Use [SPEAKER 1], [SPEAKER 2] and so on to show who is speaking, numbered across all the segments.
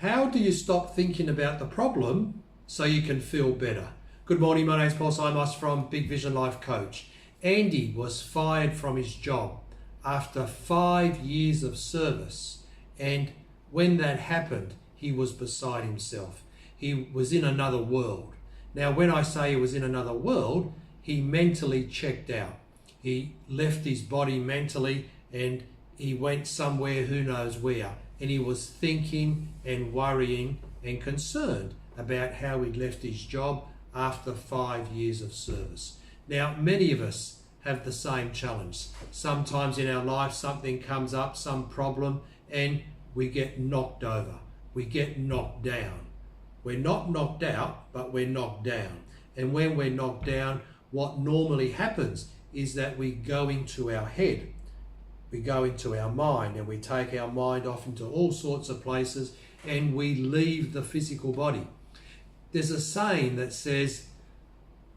[SPEAKER 1] How do you stop thinking about the problem so you can feel better? Good morning, my name is Paul Simos from Big Vision Life Coach. Andy was fired from his job after 5 years of service, and when that happened, he was beside himself. He was in another world. Now, when I say he was in another world, he mentally checked out. He left his body mentally and he went somewhere, who knows where, and he was thinking and worrying and concerned about how he'd left his job after 5 years of service. Now, many of us have the same challenge. Sometimes in our life something comes up, some problem, and we get knocked over. We get knocked down. We're not knocked out, but we're knocked down. And when we're knocked down, what normally happens is that we go into our head. We go into our mind and we take our mind off into all sorts of places and we leave the physical body. There's a saying that says,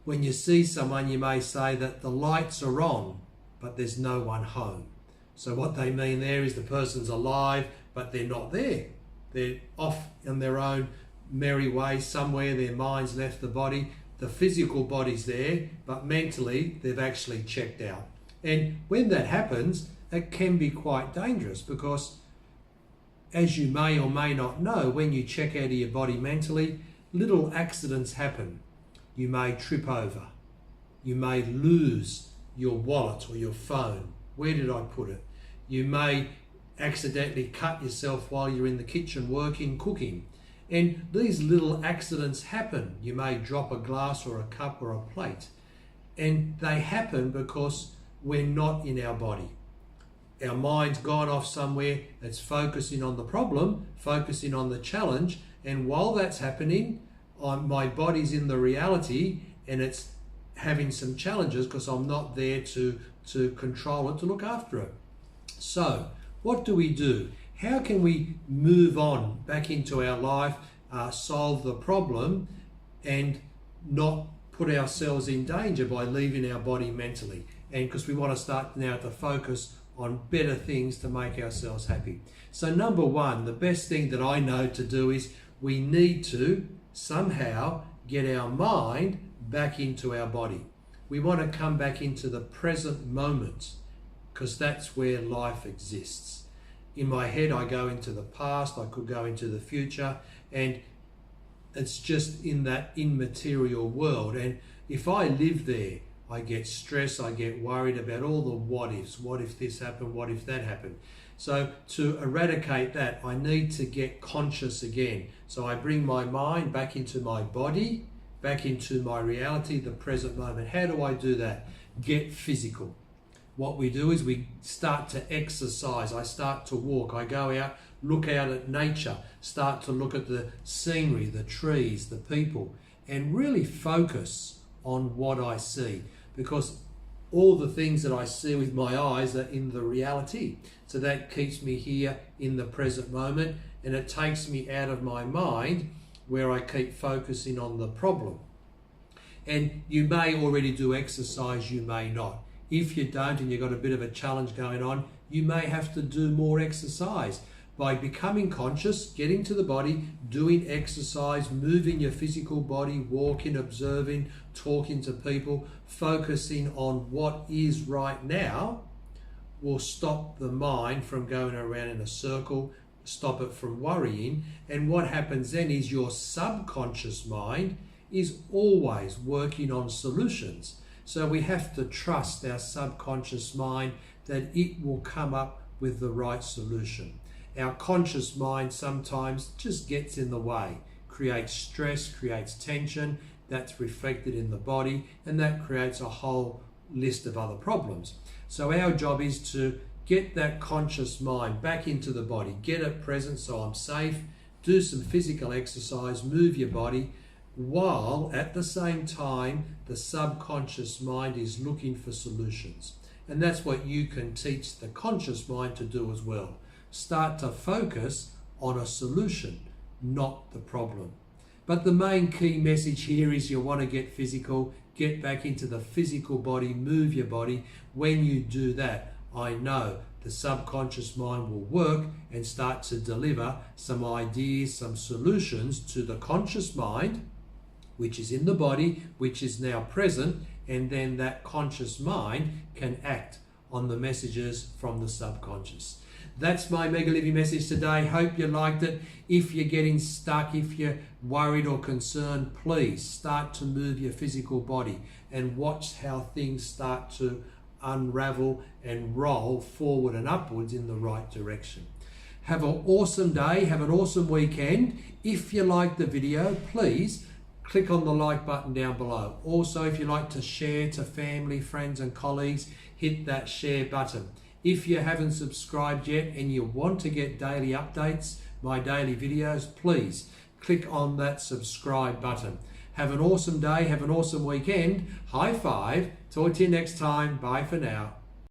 [SPEAKER 1] when you see someone, you may say that the lights are on, but there's no one home. So what they mean there is the person's alive, but they're not there. They're off in their own merry way somewhere, their mind's left the body. The physical body's there, but mentally they've actually checked out. And when that happens, it can be quite dangerous because, as you may or may not know, when you check out of your body mentally, little accidents happen. You may trip over. You may lose your wallet or your phone. Where did I put it? You may accidentally cut yourself while you're in the kitchen working, cooking. And these little accidents happen. You may drop a glass or a cup or a plate. And they happen because we're not in our body. Our mind's gone off somewhere. It's focusing on the problem, focusing on the challenge. And while that's happening, my body's in the reality and it's having some challenges because I'm not there to control it, to look after it. So what do? How can we move on back into our life, solve the problem and not put ourselves in danger by leaving our body mentally? And because we want to start now to focus on better things to make ourselves happy. So number one, the best thing that I know to do is we need to somehow get our mind back into our body. We want to come back into the present moment because that's where life exists. In my head, I go into the past, I could go into the future, and it's just in that immaterial world. And if I live there, I get stressed, I get worried about all the what ifs. What if this happened? What if that happened? So to eradicate that, I need to get conscious again. So I bring my mind back into my body, back into my reality, the present moment. How do I do that? Get physical. What we do is we start to exercise. I start to walk. I go out, look out at nature, start to look at the scenery, the trees, the people, and really focus on what I see, because all the things that I see with my eyes are in the reality. So that keeps me here in the present moment, and it takes me out of my mind where I keep focusing on the problem. And you may already do exercise, you may not. If you don't and you've got a bit of a challenge going on, you may have to do more exercise. By becoming conscious, getting to the body, doing exercise, moving your physical body, walking, observing, talking to people, focusing on what is right now will stop the mind from going around in a circle, stop it from worrying. And what happens then is your subconscious mind is always working on solutions. So we have to trust our subconscious mind that it will come up with the right solution. Our conscious mind sometimes just gets in the way, creates stress, creates tension, that's reflected in the body, and that creates a whole list of other problems. So our job is to get that conscious mind back into the body, get it present so I'm safe, do some physical exercise, move your body, while at the same time the subconscious mind is looking for solutions. And that's what you can teach the conscious mind to do as well. Start to focus on a solution, not the problem. But the main key message here is you want to get physical, get back into the physical body, move your body. When you do that, I know the subconscious mind will work and start to deliver some ideas, some solutions to the conscious mind, which is in the body, which is now present, and then that conscious mind can act on the messages from the subconscious. That's my Mega Living message today. Hope you liked it. If you're getting stuck, if you're worried or concerned, please start to move your physical body and watch how things start to unravel and roll forward and upwards in the right direction. Have an awesome day. Have an awesome weekend. If you like the video, please click on the like button down below. Also, if you like to share to family, friends and colleagues, hit that share button. If you haven't subscribed yet and you want to get daily updates, my daily videos, please click on that subscribe button. Have an awesome day. Have an awesome weekend. High five. Talk to you next time. Bye for now.